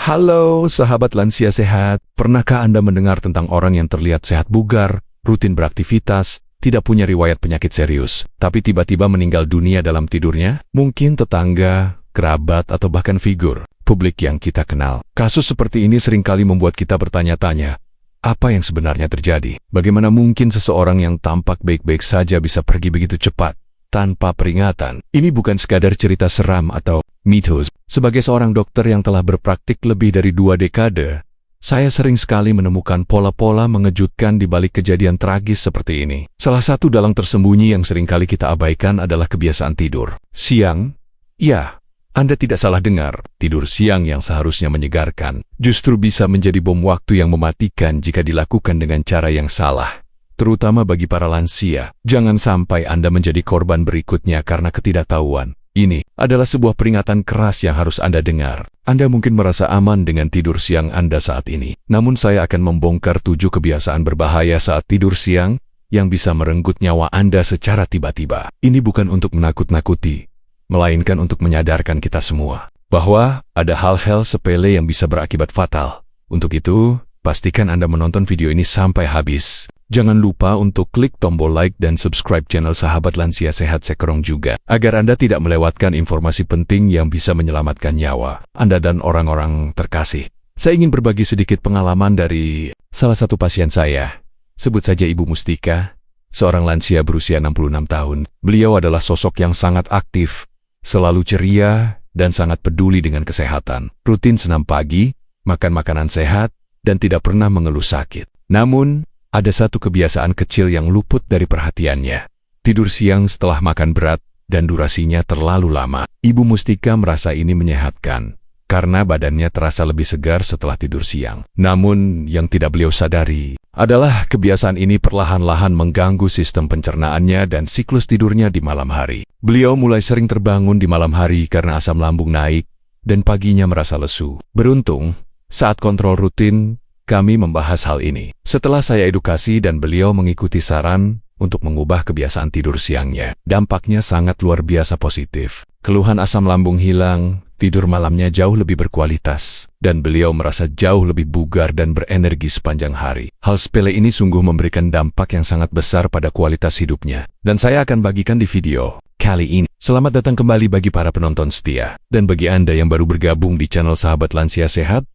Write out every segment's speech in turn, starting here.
Halo sahabat lansia sehat, pernahkah Anda mendengar tentang orang yang terlihat sehat bugar, rutin beraktivitas, tidak punya riwayat penyakit serius, tapi tiba-tiba meninggal dunia dalam tidurnya? Mungkin tetangga, kerabat, atau bahkan figur publik yang kita kenal. Kasus seperti ini seringkali membuat kita bertanya-tanya, apa yang sebenarnya terjadi? Bagaimana mungkin seseorang yang tampak baik-baik saja bisa pergi begitu cepat, tanpa peringatan? Ini bukan sekadar cerita seram atau mitos. Sebagai seorang dokter yang telah berpraktik lebih dari 2 dekade, saya sering sekali menemukan pola-pola mengejutkan di balik kejadian tragis seperti ini. Salah satu dalang tersembunyi yang seringkali kita abaikan adalah kebiasaan tidur siang. Ya, Anda tidak salah dengar, tidur siang yang seharusnya menyegarkan justru bisa menjadi bom waktu yang mematikan jika dilakukan dengan cara yang salah. Terutama bagi para lansia, jangan sampai Anda menjadi korban berikutnya karena ketidaktahuan. Ini adalah sebuah peringatan keras yang harus Anda dengar. Anda mungkin merasa aman dengan tidur siang Anda saat ini. Namun saya akan membongkar 7 kebiasaan berbahaya saat tidur siang yang bisa merenggut nyawa Anda secara tiba-tiba. Ini bukan untuk menakut-nakuti, melainkan untuk menyadarkan kita semua bahwa ada hal-hal sepele yang bisa berakibat fatal. Untuk itu, pastikan Anda menonton video ini sampai habis. Jangan lupa untuk klik tombol like dan subscribe channel Sahabat Lansia Sehat Sekerong juga, agar Anda tidak melewatkan informasi penting yang bisa menyelamatkan nyawa Anda dan orang-orang terkasih. Saya ingin berbagi sedikit pengalaman dari salah satu pasien saya. Sebut saja Ibu Mustika, seorang lansia berusia 66 tahun. Beliau adalah sosok yang sangat aktif, selalu ceria, dan sangat peduli dengan kesehatan. Rutin senam pagi, makan makanan sehat, dan tidak pernah mengeluh sakit. Namun, ada satu kebiasaan kecil yang luput dari perhatiannya. Tidur siang setelah makan berat dan durasinya terlalu lama. Ibu Mustika merasa ini menyehatkan karena badannya terasa lebih segar setelah tidur siang. Namun yang tidak beliau sadari adalah kebiasaan ini perlahan-lahan mengganggu sistem pencernaannya dan siklus tidurnya di malam hari. Beliau mulai sering terbangun di malam hari karena asam lambung naik dan paginya merasa lesu. Beruntung, saat kontrol rutin, kami membahas hal ini. Setelah saya edukasi dan beliau mengikuti saran untuk mengubah kebiasaan tidur siangnya, dampaknya sangat luar biasa positif. Keluhan asam lambung hilang, tidur malamnya jauh lebih berkualitas, dan beliau merasa jauh lebih bugar dan berenergi sepanjang hari. Hal sepele ini sungguh memberikan dampak yang sangat besar pada kualitas hidupnya, dan saya akan bagikan di video kali ini. Selamat datang kembali bagi para penonton setia, dan bagi Anda yang baru bergabung di channel Sahabat Lansia Sehat,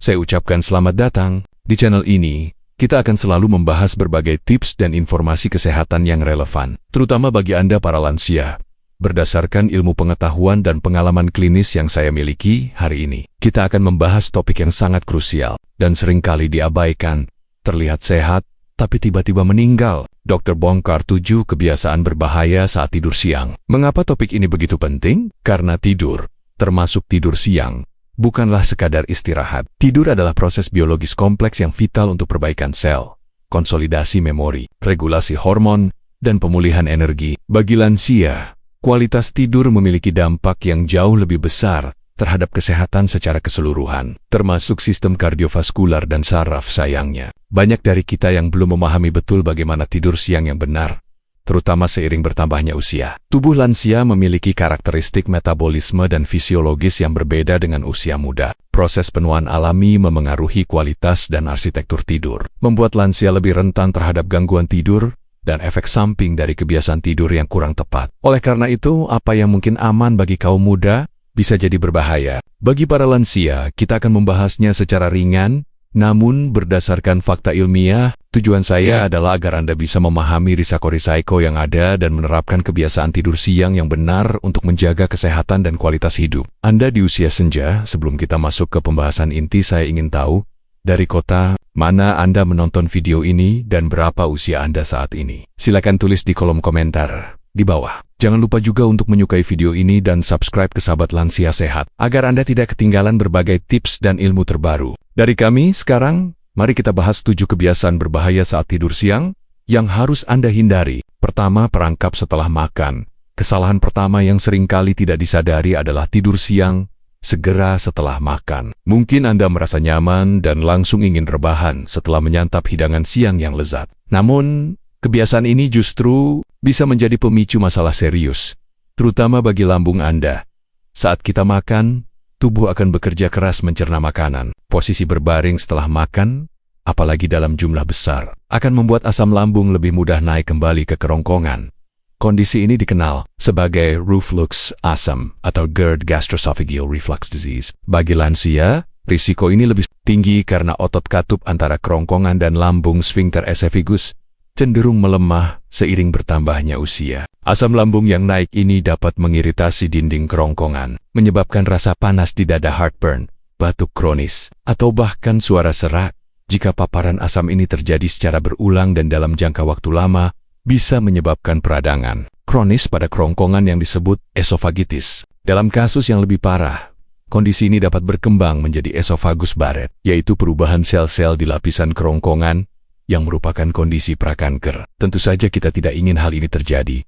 saya ucapkan selamat datang. Di channel ini, kita akan selalu membahas berbagai tips dan informasi kesehatan yang relevan, terutama bagi Anda para lansia. Berdasarkan ilmu pengetahuan dan pengalaman klinis yang saya miliki hari ini, kita akan membahas topik yang sangat krusial dan seringkali diabaikan. Terlihat sehat, tapi tiba-tiba meninggal. Dokter bongkar 7 kebiasaan berbahaya saat tidur siang. Mengapa topik ini begitu penting? Karena tidur, termasuk tidur siang, bukanlah sekadar istirahat. Tidur adalah proses biologis kompleks yang vital untuk perbaikan sel, konsolidasi memori, regulasi hormon, dan pemulihan energi. Bagi lansia, kualitas tidur memiliki dampak yang jauh lebih besar terhadap kesehatan secara keseluruhan, termasuk sistem kardiovaskular dan saraf. Sayangnya, banyak dari kita yang belum memahami betul bagaimana tidur siang yang benar, terutama seiring bertambahnya usia. Tubuh lansia memiliki karakteristik metabolisme dan fisiologis yang berbeda dengan usia muda. Proses penuaan alami memengaruhi kualitas dan arsitektur tidur, membuat lansia lebih rentan terhadap gangguan tidur dan efek samping dari kebiasaan tidur yang kurang tepat. Oleh karena itu, apa yang mungkin aman bagi kaum muda bisa jadi berbahaya bagi para lansia. Kita akan membahasnya secara ringan, namun berdasarkan fakta ilmiah. Tujuan saya adalah agar Anda bisa memahami risiko-risiko yang ada dan menerapkan kebiasaan tidur siang yang benar untuk menjaga kesehatan dan kualitas hidup Anda di usia senja. Sebelum kita masuk ke pembahasan inti, saya ingin tahu dari kota mana Anda menonton video ini dan berapa usia Anda saat ini. Silakan tulis di kolom komentar di bawah. Jangan lupa juga untuk menyukai video ini dan subscribe ke Sahabat Lansia Sehat, agar Anda tidak ketinggalan berbagai tips dan ilmu terbaru dari kami. Sekarang, mari kita bahas 7 kebiasaan berbahaya saat tidur siang yang harus Anda hindari. Pertama, perangkap setelah makan. Kesalahan pertama yang seringkali tidak disadari adalah tidur siang segera setelah makan. Mungkin Anda merasa nyaman dan langsung ingin rebahan setelah menyantap hidangan siang yang lezat. Namun, kebiasaan ini justru bisa menjadi pemicu masalah serius, terutama bagi lambung Anda. Saat kita makan, tubuh akan bekerja keras mencerna makanan. Posisi berbaring setelah makan, apalagi dalam jumlah besar, akan membuat asam lambung lebih mudah naik kembali ke kerongkongan. Kondisi ini dikenal sebagai reflux asam atau GERD, gastroesophageal reflux disease. Bagi lansia, risiko ini lebih tinggi karena otot katup antara kerongkongan dan lambung sphincter esophagus cenderung melemah seiring bertambahnya usia. Asam lambung yang naik ini dapat mengiritasi dinding kerongkongan, menyebabkan rasa panas di dada, heartburn, batuk kronis, atau bahkan suara serak. Jika paparan asam ini terjadi secara berulang dan dalam jangka waktu lama, bisa menyebabkan peradangan kronis pada kerongkongan yang disebut esofagitis. Dalam kasus yang lebih parah, kondisi ini dapat berkembang menjadi esophagus Barrett, yaitu perubahan sel-sel di lapisan kerongkongan yang merupakan kondisi prakanker. Tentu saja kita tidak ingin hal ini terjadi.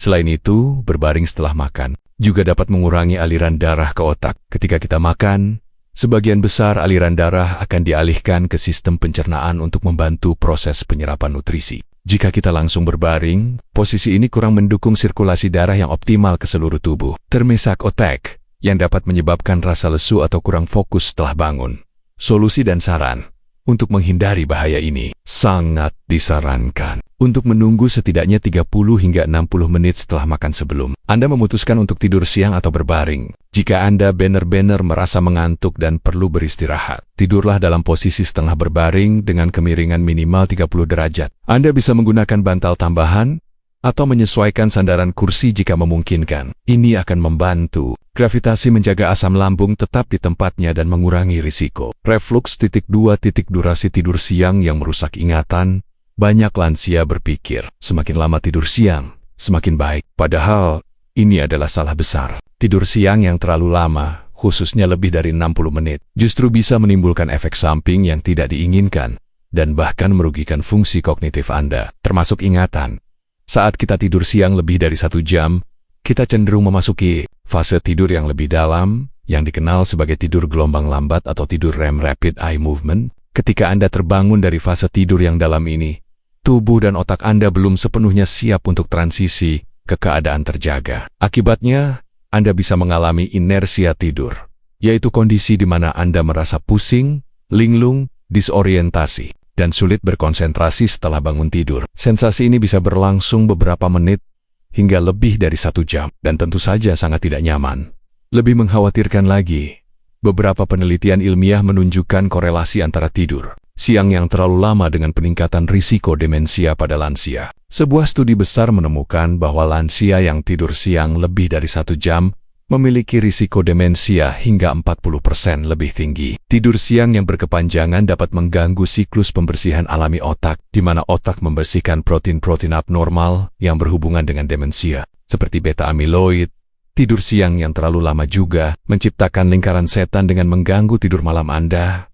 Selain itu, berbaring setelah makan juga dapat mengurangi aliran darah ke otak. Ketika kita makan, sebagian besar aliran darah akan dialihkan ke sistem pencernaan untuk membantu proses penyerapan nutrisi. Jika kita langsung berbaring, posisi ini kurang mendukung sirkulasi darah yang optimal ke seluruh tubuh. Termesak otak yang dapat menyebabkan rasa lesu atau kurang fokus setelah bangun. Solusi dan saran untuk menghindari bahaya ini sangat disarankan untuk menunggu setidaknya 30 hingga 60 menit setelah makan sebelum Anda memutuskan untuk tidur siang atau berbaring. Jika Anda benar-benar merasa mengantuk dan perlu beristirahat, tidurlah dalam posisi setengah berbaring dengan kemiringan minimal 30 derajat. Anda bisa menggunakan bantal tambahan atau menyesuaikan sandaran kursi jika memungkinkan. Ini akan membantu gravitasi menjaga asam lambung tetap di tempatnya dan mengurangi risiko reflux. 2. Durasi tidur siang yang merusak ingatan. Banyak lansia berpikir, semakin lama tidur siang, semakin baik. Padahal, ini adalah salah besar. Tidur siang yang terlalu lama, khususnya lebih dari 60 menit, justru bisa menimbulkan efek samping yang tidak diinginkan dan bahkan merugikan fungsi kognitif Anda, termasuk ingatan. Saat kita tidur siang lebih dari 1 jam, kita cenderung memasuki fase tidur yang lebih dalam, yang dikenal sebagai tidur gelombang lambat atau tidur REM, rapid eye movement. Ketika Anda terbangun dari fase tidur yang dalam ini, tubuh dan otak Anda belum sepenuhnya siap untuk transisi ke keadaan terjaga. Akibatnya, Anda bisa mengalami inersia tidur, yaitu kondisi di mana Anda merasa pusing, linglung, disorientasi, dan sulit berkonsentrasi setelah bangun tidur. Sensasi ini bisa berlangsung beberapa menit hingga lebih dari 1 jam, dan tentu saja sangat tidak nyaman. Lebih mengkhawatirkan lagi, beberapa penelitian ilmiah menunjukkan korelasi antara tidur siang yang terlalu lama dengan peningkatan risiko demensia pada lansia. Sebuah studi besar menemukan bahwa lansia yang tidur siang lebih dari 1 jam memiliki risiko demensia hingga 40% lebih tinggi. Tidur siang yang berkepanjangan dapat mengganggu siklus pembersihan alami otak, di mana otak membersihkan protein-protein abnormal yang berhubungan dengan demensia, seperti beta-amiloid. Tidur siang yang terlalu lama juga menciptakan lingkaran setan dengan mengganggu tidur malam Anda.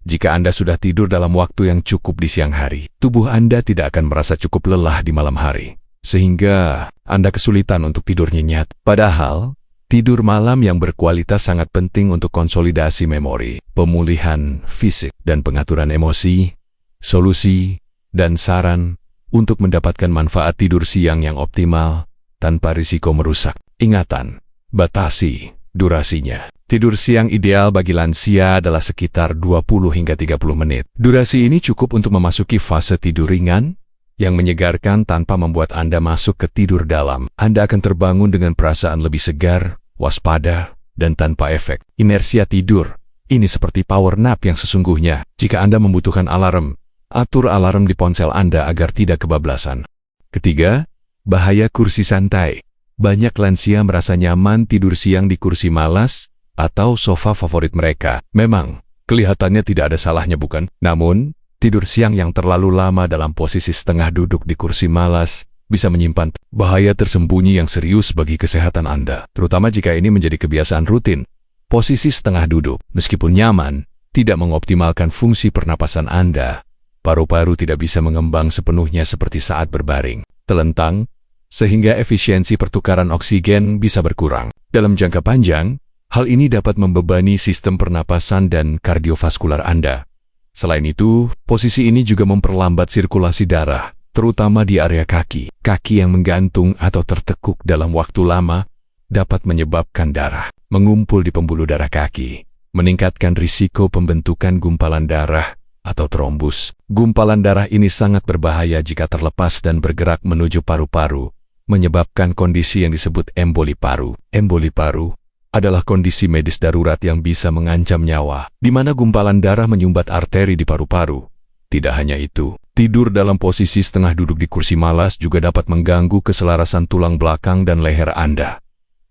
Jika Anda sudah tidur dalam waktu yang cukup di siang hari, tubuh Anda tidak akan merasa cukup lelah di malam hari, sehingga Anda kesulitan untuk tidur nyenyak. Padahal, tidur malam yang berkualitas sangat penting untuk konsolidasi memori, pemulihan fisik, dan pengaturan emosi. Solusi dan saran untuk mendapatkan manfaat tidur siang yang optimal tanpa risiko merusak ingatan. Batasi durasinya. Tidur siang ideal bagi lansia adalah sekitar 20 hingga 30 menit. Durasi ini cukup untuk memasuki fase tidur ringan yang menyegarkan tanpa membuat Anda masuk ke tidur dalam. Anda akan terbangun dengan perasaan lebih segar, waspada, dan tanpa efek inersia tidur. Ini seperti power nap yang sesungguhnya. Jika Anda membutuhkan alarm, atur alarm di ponsel Anda agar tidak kebablasan. Ketiga, bahaya kursi santai. Banyak lansia merasa nyaman tidur siang di kursi malas atau sofa favorit mereka. Memang, kelihatannya tidak ada salahnya bukan? Namun, tidur siang yang terlalu lama dalam posisi setengah duduk di kursi malas bisa menyimpan bahaya tersembunyi yang serius bagi kesehatan Anda, terutama jika ini menjadi kebiasaan rutin. Posisi setengah duduk, meskipun nyaman, tidak mengoptimalkan fungsi pernapasan Anda. Paru-paru tidak bisa mengembang sepenuhnya seperti saat berbaring, telentang, sehingga efisiensi pertukaran oksigen bisa berkurang. Dalam jangka panjang, hal ini dapat membebani sistem pernapasan dan kardiovaskular Anda. Selain itu, posisi ini juga memperlambat sirkulasi darah, terutama di area kaki. Kaki yang menggantung atau tertekuk dalam waktu lama dapat menyebabkan darah mengumpul di pembuluh darah kaki, meningkatkan risiko pembentukan gumpalan darah atau trombus. Gumpalan darah ini sangat berbahaya jika terlepas dan bergerak menuju paru-paru, menyebabkan kondisi yang disebut emboli paru. Emboli paru adalah kondisi medis darurat yang bisa mengancam nyawa, di mana gumpalan darah menyumbat arteri di paru-paru. Tidak hanya itu, tidur dalam posisi setengah duduk di kursi malas juga dapat mengganggu keselarasan tulang belakang dan leher Anda.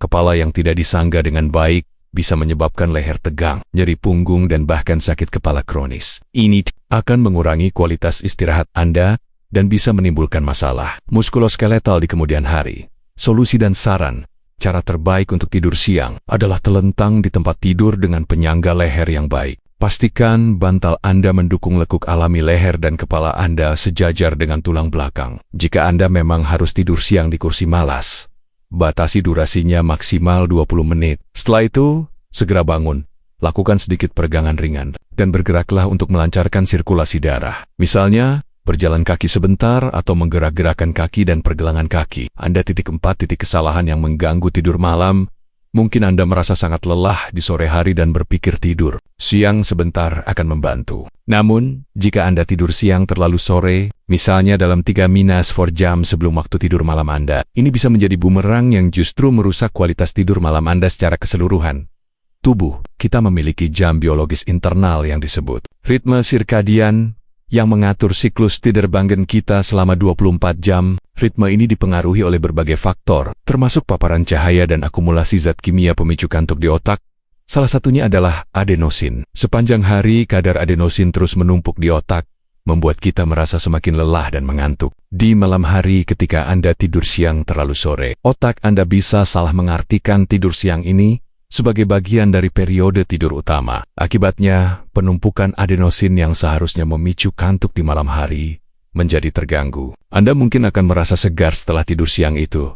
Kepala yang tidak disangga dengan baik bisa menyebabkan leher tegang, nyeri punggung, dan bahkan sakit kepala kronis. Ini akan mengurangi kualitas istirahat Anda dan bisa menimbulkan masalah muskuloskeletal di kemudian hari. Solusi dan saran, cara terbaik untuk tidur siang adalah telentang di tempat tidur dengan penyangga leher yang baik. Pastikan bantal Anda mendukung lekuk alami leher dan kepala Anda sejajar dengan tulang belakang. Jika Anda memang harus tidur siang di kursi malas, batasi durasinya maksimal 20 menit. Setelah itu, segera bangun, lakukan sedikit peregangan ringan, dan bergeraklah untuk melancarkan sirkulasi darah. Misalnya, berjalan kaki sebentar atau menggerak-gerakkan kaki dan pergelangan kaki. 4 titik kesalahan yang mengganggu tidur malam. Mungkin Anda merasa sangat lelah di sore hari dan berpikir tidur siang sebentar akan membantu. Namun, jika Anda tidur siang terlalu sore, misalnya dalam 3-4 jam sebelum waktu tidur malam Anda, ini bisa menjadi bumerang yang justru merusak kualitas tidur malam Anda secara keseluruhan. Tubuh kita memiliki jam biologis internal yang disebut ritme sirkadian yang mengatur siklus tiderbangun kita selama 24 jam. Ritme ini dipengaruhi oleh berbagai faktor, termasuk paparan cahaya dan akumulasi zat kimia pemicu kantuk di otak. Salah satunya adalah adenosin. Sepanjang hari, kadar adenosin terus menumpuk di otak, membuat kita merasa semakin lelah dan mengantuk. Di malam hari ketika Anda tidur siang terlalu sore, otak Anda bisa salah mengartikan tidur siang ini sebagai bagian dari periode tidur utama. Akibatnya, penumpukan adenosin yang seharusnya memicu kantuk di malam hari menjadi terganggu. Anda mungkin akan merasa segar setelah tidur siang itu.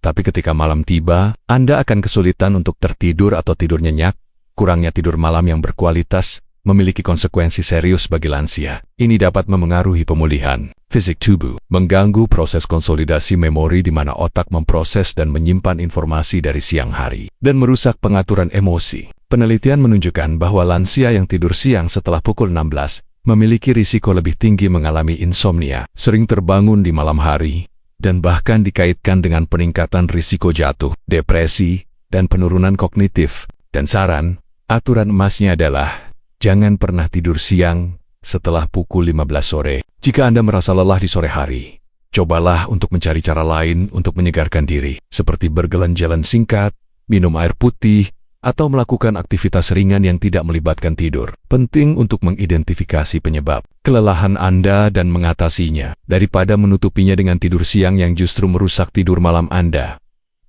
Tapi ketika malam tiba, Anda akan kesulitan untuk tertidur atau tidur nyenyak. Kurangnya tidur malam yang berkualitas memiliki konsekuensi serius bagi lansia. Ini dapat memengaruhi pemulihan fisik tubuh, mengganggu proses konsolidasi memori di mana otak memproses dan menyimpan informasi dari siang hari, dan merusak pengaturan emosi. Penelitian menunjukkan bahwa lansia yang tidur siang setelah pukul 16 memiliki risiko lebih tinggi mengalami insomnia, sering terbangun di malam hari, dan bahkan dikaitkan dengan peningkatan risiko jatuh, depresi, dan penurunan kognitif. Dan saran, aturan emasnya adalah jangan pernah tidur siang setelah pukul 15 sore. Jika Anda merasa lelah di sore hari, cobalah untuk mencari cara lain untuk menyegarkan diri, seperti berjalan-jalan singkat, minum air putih, atau melakukan aktivitas ringan yang tidak melibatkan tidur. Penting untuk mengidentifikasi penyebab kelelahan Anda dan mengatasinya, daripada menutupinya dengan tidur siang yang justru merusak tidur malam Anda.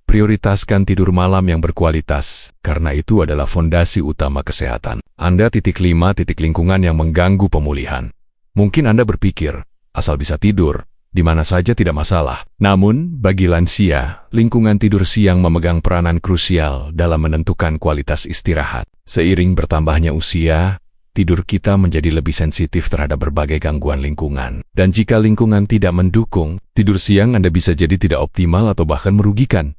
Prioritaskan tidur malam yang berkualitas, karena itu adalah fondasi utama kesehatan Anda. 5. Lingkungan yang mengganggu pemulihan. Mungkin Anda berpikir, asal bisa tidur, di mana saja tidak masalah. Namun, bagi lansia, lingkungan tidur siang memegang peranan krusial dalam menentukan kualitas istirahat. Seiring bertambahnya usia, tidur kita menjadi lebih sensitif terhadap berbagai gangguan lingkungan. Dan jika lingkungan tidak mendukung, tidur siang Anda bisa jadi tidak optimal atau bahkan merugikan.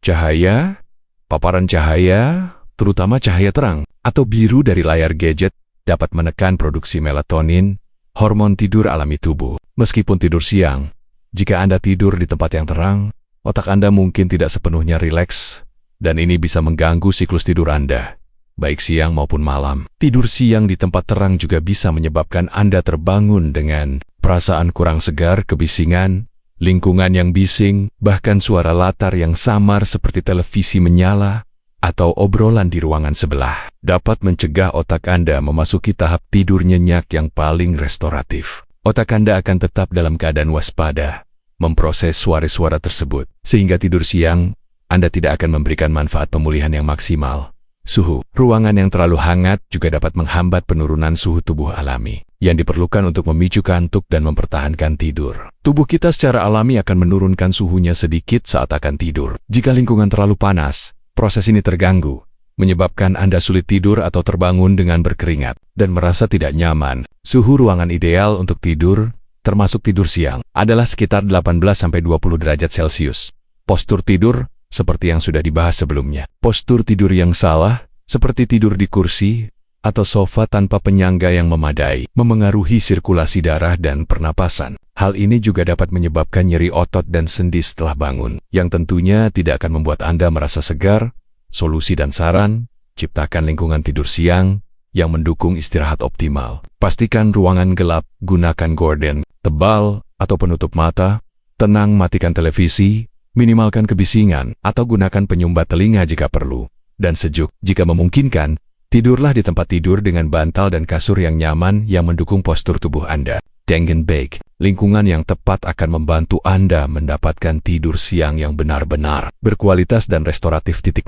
Cahaya, paparan cahaya, terutama cahaya terang atau biru dari layar gadget, dapat menekan produksi melatonin, hormon tidur alami tubuh. Meskipun tidur siang, jika Anda tidur di tempat yang terang, otak Anda mungkin tidak sepenuhnya rileks, dan ini bisa mengganggu siklus tidur Anda, baik siang maupun malam. Tidur siang di tempat terang juga bisa menyebabkan Anda terbangun dengan perasaan kurang segar, kebisingan, lingkungan yang bising, bahkan suara latar yang samar seperti televisi menyala, atau obrolan di ruangan sebelah, dapat mencegah otak Anda memasuki tahap tidur nyenyak yang paling restoratif. Otak Anda akan tetap dalam keadaan waspada, memproses suara-suara tersebut, sehingga tidur siang, Anda tidak akan memberikan manfaat pemulihan yang maksimal. Suhu ruangan yang terlalu hangat juga dapat menghambat penurunan suhu tubuh alami, yang diperlukan untuk memicu kantuk dan mempertahankan tidur. Tubuh kita secara alami akan menurunkan suhunya sedikit saat akan tidur. Jika lingkungan terlalu panas, proses ini terganggu, menyebabkan Anda sulit tidur atau terbangun dengan berkeringat dan merasa tidak nyaman. Suhu ruangan ideal untuk tidur, termasuk tidur siang, adalah sekitar 18-20 derajat Celcius. Postur tidur seperti yang sudah dibahas sebelumnya. Postur tidur yang salah, seperti tidur di kursi atau sofa tanpa penyangga yang memadai, memengaruhi sirkulasi darah dan pernapasan. Hal ini juga dapat menyebabkan nyeri otot dan sendi setelah bangun, yang tentunya tidak akan membuat Anda merasa segar. Solusi dan saran: ciptakan lingkungan tidur siang yang mendukung istirahat optimal. Pastikan ruangan gelap, gunakan gorden tebal atau penutup mata, tenang, matikan televisi, minimalkan kebisingan, atau gunakan penyumbat telinga jika perlu, dan sejuk. Jika memungkinkan, tidurlah di tempat tidur dengan bantal dan kasur yang nyaman yang mendukung postur tubuh Anda. Dengenbeek, lingkungan yang tepat akan membantu Anda mendapatkan tidur siang yang benar-benar berkualitas dan restoratif. 6.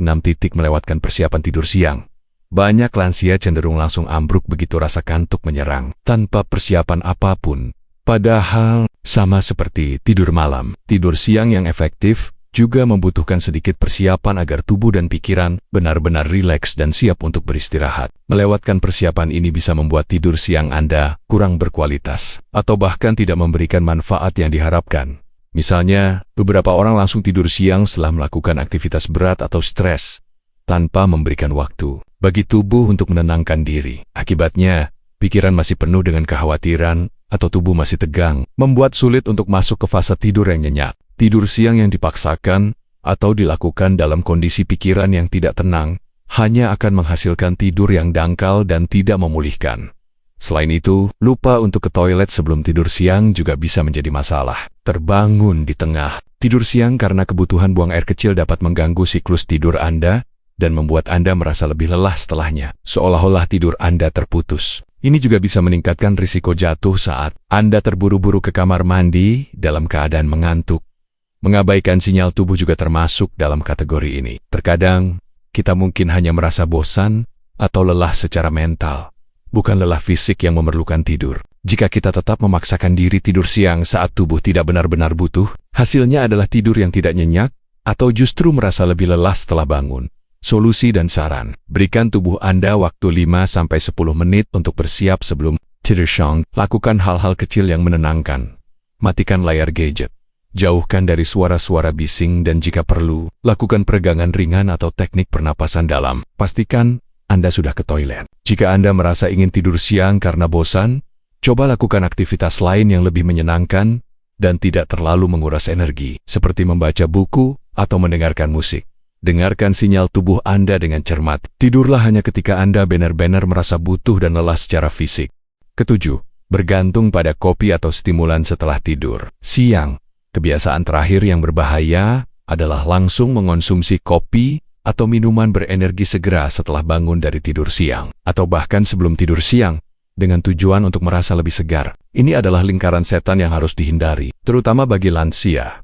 Melewatkan persiapan tidur siang. Banyak lansia cenderung langsung ambruk begitu rasa kantuk menyerang, tanpa persiapan apapun. Padahal, sama seperti tidur malam, tidur siang yang efektif juga membutuhkan sedikit persiapan agar tubuh dan pikiran benar-benar rileks dan siap untuk beristirahat. Melewatkan persiapan ini bisa membuat tidur siang Anda kurang berkualitas, atau bahkan tidak memberikan manfaat yang diharapkan. Misalnya, beberapa orang langsung tidur siang setelah melakukan aktivitas berat atau stres, tanpa memberikan waktu bagi tubuh untuk menenangkan diri. Akibatnya, pikiran masih penuh dengan kekhawatiran, atau tubuh masih tegang, membuat sulit untuk masuk ke fase tidur yang nyenyak. Tidur siang yang dipaksakan atau dilakukan dalam kondisi pikiran yang tidak tenang hanya akan menghasilkan tidur yang dangkal dan tidak memulihkan. Selain itu, lupa untuk ke toilet sebelum tidur siang juga bisa menjadi masalah. Terbangun di tengah tidur siang karena kebutuhan buang air kecil dapat mengganggu siklus tidur Anda dan membuat Anda merasa lebih lelah setelahnya, seolah-olah tidur Anda terputus. Ini juga bisa meningkatkan risiko jatuh saat Anda terburu-buru ke kamar mandi dalam keadaan mengantuk. Mengabaikan sinyal tubuh juga termasuk dalam kategori ini. Terkadang, kita mungkin hanya merasa bosan atau lelah secara mental, bukan lelah fisik yang memerlukan tidur. Jika kita tetap memaksakan diri tidur siang saat tubuh tidak benar-benar butuh, hasilnya adalah tidur yang tidak nyenyak atau justru merasa lebih lelah setelah bangun. Solusi dan saran: berikan tubuh Anda waktu 5-10 menit untuk bersiap sebelum tidur siang. Lakukan hal-hal kecil yang menenangkan. Matikan layar gadget. Jauhkan dari suara-suara bising dan jika perlu, lakukan peregangan ringan atau teknik pernapasan dalam. Pastikan Anda sudah ke toilet. Jika Anda merasa ingin tidur siang karena bosan, coba lakukan aktivitas lain yang lebih menyenangkan dan tidak terlalu menguras energi, seperti membaca buku atau mendengarkan musik. Dengarkan sinyal tubuh Anda dengan cermat. Tidurlah hanya ketika Anda benar-benar merasa butuh dan lelah secara fisik. 7. Bergantung pada kopi atau stimulan setelah tidur siang. Kebiasaan terakhir yang berbahaya adalah langsung mengonsumsi kopi atau minuman berenergi segera setelah bangun dari tidur siang, atau bahkan sebelum tidur siang, dengan tujuan untuk merasa lebih segar. Ini adalah lingkaran setan yang harus dihindari, terutama bagi lansia.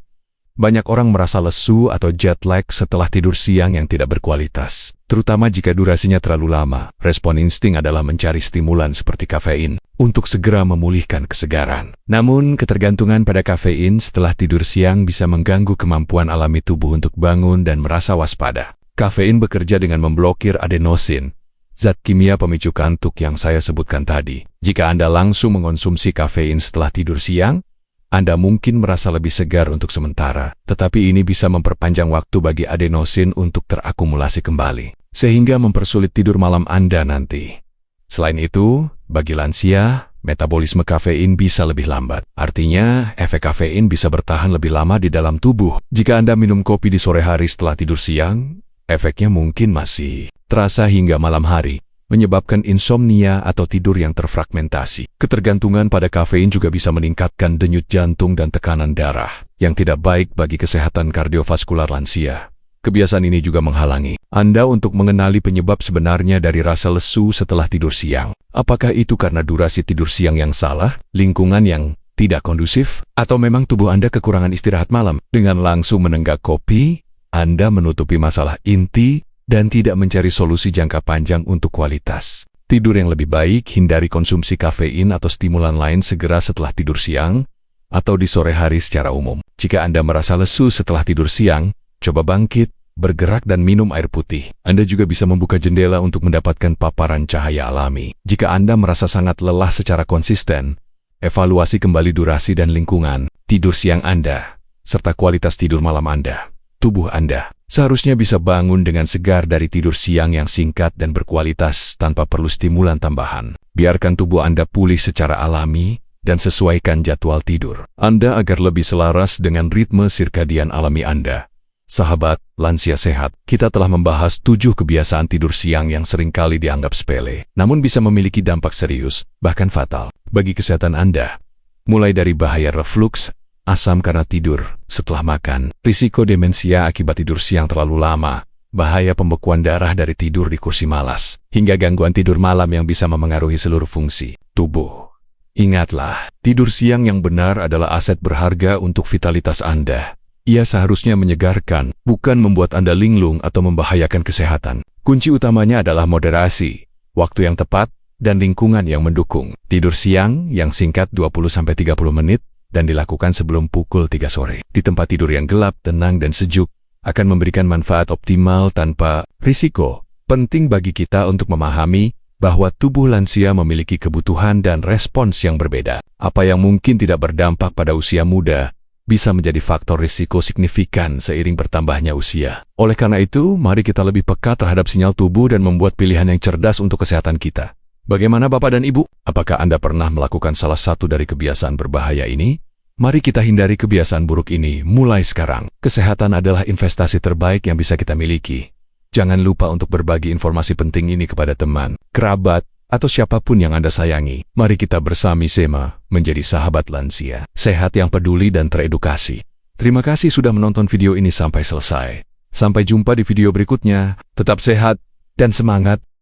Banyak orang merasa lesu atau jet lag setelah tidur siang yang tidak berkualitas, terutama jika durasinya terlalu lama. Respon insting adalah mencari stimulan seperti kafein untuk segera memulihkan kesegaran. Namun, ketergantungan pada kafein setelah tidur siang bisa mengganggu kemampuan alami tubuh untuk bangun dan merasa waspada. Kafein bekerja dengan memblokir adenosin, zat kimia pemicu kantuk yang saya sebutkan tadi. Jika Anda langsung mengonsumsi kafein setelah tidur siang, Anda mungkin merasa lebih segar untuk sementara, tetapi ini bisa memperpanjang waktu bagi adenosin untuk terakumulasi kembali, sehingga mempersulit tidur malam Anda nanti. Selain itu, bagi lansia, metabolisme kafein bisa lebih lambat. Artinya, efek kafein bisa bertahan lebih lama di dalam tubuh. Jika Anda minum kopi di sore hari setelah tidur siang, efeknya mungkin masih terasa hingga malam hari, menyebabkan insomnia atau tidur yang terfragmentasi. Ketergantungan pada kafein juga bisa meningkatkan denyut jantung dan tekanan darah, yang tidak baik bagi kesehatan kardiovaskular lansia. Kebiasaan ini juga menghalangi Anda untuk mengenali penyebab sebenarnya dari rasa lesu setelah tidur siang. Apakah itu karena durasi tidur siang yang salah, lingkungan yang tidak kondusif, atau memang tubuh Anda kekurangan istirahat malam? Dengan langsung menenggak kopi, Anda menutupi masalah inti dan tidak mencari solusi jangka panjang untuk kualitas tidur yang lebih baik. Hindari konsumsi kafein atau stimulan lain segera setelah tidur siang atau di sore hari secara umum. Jika Anda merasa lesu setelah tidur siang, coba bangkit, bergerak dan minum air putih. Anda juga bisa membuka jendela untuk mendapatkan paparan cahaya alami. Jika Anda merasa sangat lelah secara konsisten, evaluasi kembali durasi dan lingkungan tidur siang Anda, serta kualitas tidur malam Anda. tubuh Anda seharusnya bisa bangun dengan segar dari tidur siang yang singkat dan berkualitas tanpa perlu stimulan tambahan. Biarkan tubuh Anda pulih secara alami dan sesuaikan jadwal tidur Anda agar lebih selaras dengan ritme sirkadian alami Anda. Sahabat lansia sehat, kita telah membahas 7 kebiasaan tidur siang yang seringkali dianggap sepele, namun bisa memiliki dampak serius, bahkan fatal, bagi kesehatan Anda. Mulai dari bahaya refluks, asam karena tidur setelah makan, risiko demensia akibat tidur siang terlalu lama, bahaya pembekuan darah dari tidur di kursi malas, hingga gangguan tidur malam yang bisa memengaruhi seluruh fungsi tubuh. Ingatlah, tidur siang yang benar adalah aset berharga untuk vitalitas Anda. Ia seharusnya menyegarkan, bukan membuat Anda linglung atau membahayakan kesehatan. Kunci utamanya adalah moderasi, waktu yang tepat, dan lingkungan yang mendukung. Tidur siang yang singkat 20-30 menit dan dilakukan sebelum pukul 3 sore. Di tempat tidur yang gelap, tenang, dan sejuk akan memberikan manfaat optimal tanpa risiko. Penting bagi kita untuk memahami bahwa tubuh lansia memiliki kebutuhan dan respons yang berbeda. Apa yang mungkin tidak berdampak pada usia muda bisa menjadi faktor risiko signifikan seiring bertambahnya usia. Oleh karena itu, mari kita lebih peka terhadap sinyal tubuh dan membuat pilihan yang cerdas untuk kesehatan kita. Bagaimana Bapak dan Ibu? Apakah Anda pernah melakukan salah satu dari kebiasaan berbahaya ini? Mari kita hindari kebiasaan buruk ini mulai sekarang. Kesehatan adalah investasi terbaik yang bisa kita miliki. Jangan lupa untuk berbagi informasi penting ini kepada teman, kerabat, atau siapapun yang Anda sayangi. Mari kita bersama-sama menjadi sahabat lansia, sehat yang peduli dan teredukasi. Terima kasih sudah menonton video ini sampai selesai. Sampai jumpa di video berikutnya. Tetap sehat dan semangat.